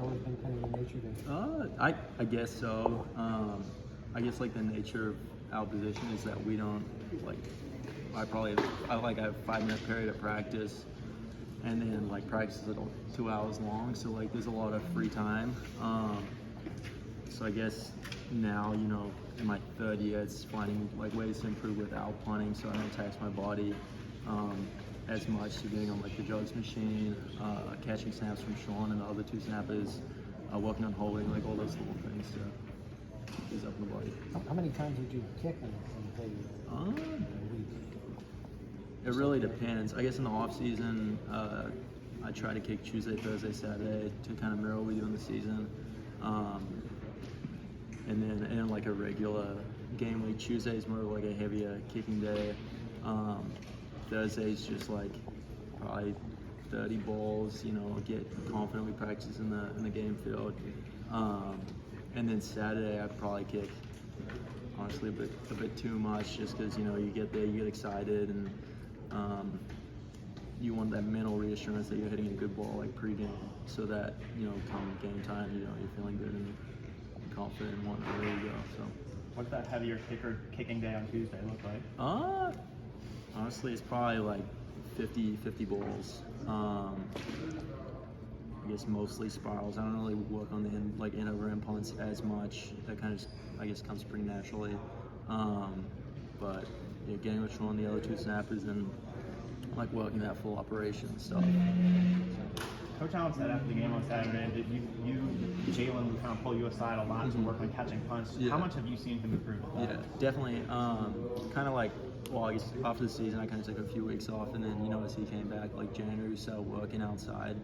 always been kind of your nature to? I guess so. I guess like the nature of our position is that we don't like. I have 5 minute period of practice, and then like practice is 2 hours long. So like there's a lot of free time. So I guess now in my third year, it's finding like ways to improve without punting, so I don't tax my body as much. So being on like the jugs machine, catching snaps from Sean and the other 2 snappers, working on holding, like all those little things to keep these up in the body. How many times would you kick in a week? It really depends. I guess in the off season, I try to kick Tuesday, Thursday, Saturday to kind of mirror what we do in the season. And then in like a regular game week, Tuesday is more of like a heavier kicking day. Thursday's just like probably 30 balls, get confident we practice in the game field. And then Saturday I'd probably kick honestly a bit too much, just because you get there, you get excited, and you want that mental reassurance that you're hitting a good ball like pregame, so that come game time, you're feeling good and confident and wanting to really go. So what's that heavier kicking day on Tuesday look like? Honestly, it's probably like 50 balls. I guess mostly spirals. I don't really work on the in over in punts as much. That kind of I guess comes pretty naturally. But yeah, getting with Sean, the other 2 snappers, and like working that full operation stuff. Coach Allen said after the game on Saturday that Jalen would kind of pull you aside a lot to work on catching punts. Yeah. How much have you seen him improve? Yeah, definitely. Kind of like, well, I guess after the season, I kind of took a few weeks off, and then as he came back, like January, we started working outside,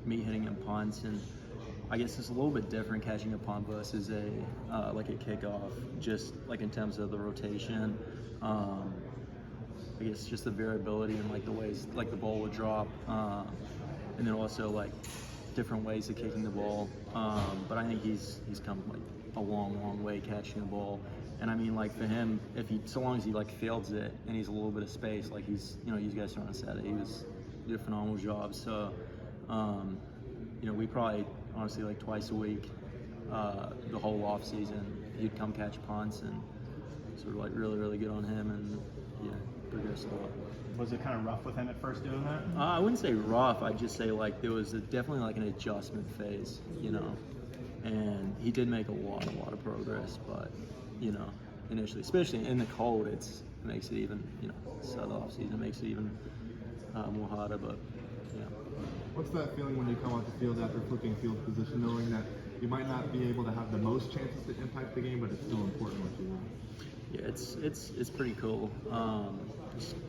me hitting him punts, and I guess it's a little bit different catching a punt versus a kickoff, just like in terms of the rotation. I guess just the variability and like the ways like the ball would drop, and then also like different ways of kicking the ball. But I think he's come like a long way catching the ball. And I mean, like for him, so long as he like fields it and he's a little bit of space, like he's you guys saw on Saturday, he did a phenomenal job. So we probably honestly like twice a week, the whole off season, he'd come catch punts, and sort of like really good on him, and yeah, progressed a lot. Was it kind of rough with him at first doing that? I wouldn't say rough. I'd just say like there was definitely like an adjustment phase, and he did make a lot of progress. But initially, especially in the cold, it makes it even so the off season makes it even more harder. But yeah. What's that feeling when you come off the field after flipping field position, knowing that you might not be able to have the most chances to impact the game, but it's still important what you want? Yeah, it's pretty cool.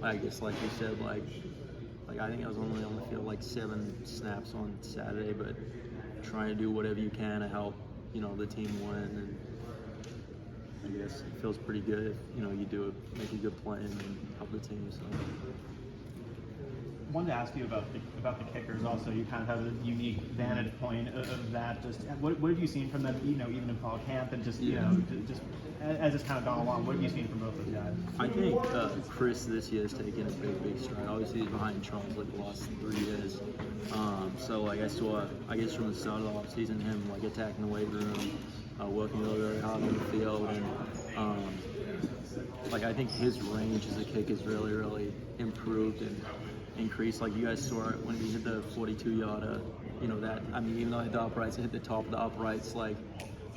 I guess like you said, like I think I was only on the field like 7 snaps on Saturday, but trying to do whatever you can to help the team win, and I guess it feels pretty good if you make a good play and help the team. So. I wanted to ask you about the kickers. Also, you kind of have a unique vantage point of that. Just what have you seen from them? Even in fall camp, and just just as it's kind of gone along. What have you seen from both those guys? I think Chris this year has taken a big stride. Obviously, he's behind Charles like the last 3 years. So like I saw, I guess from the start of the offseason, him like attacking the weight room, working really hard on the field, and like I think his range as a kick has really improved and increased. Like you guys saw it when he hit the 42-yarder. That even though I hit the uprights, I hit the top of the uprights. Like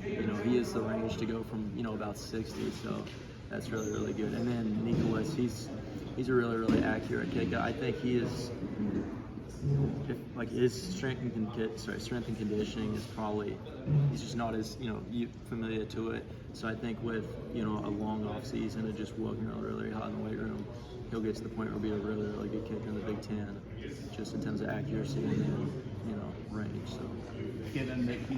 he has the range to go from about 60. So that's really good. And then Nicholas, he's a really accurate kicker. I think he is. His strength and conditioning is probably, he's just not as familiar to it. So I think with a long off season and just working really hard in the weight room, he'll get to the point where he'll be a really good kicker in the Big Ten, just in terms of accuracy and range. So given that he's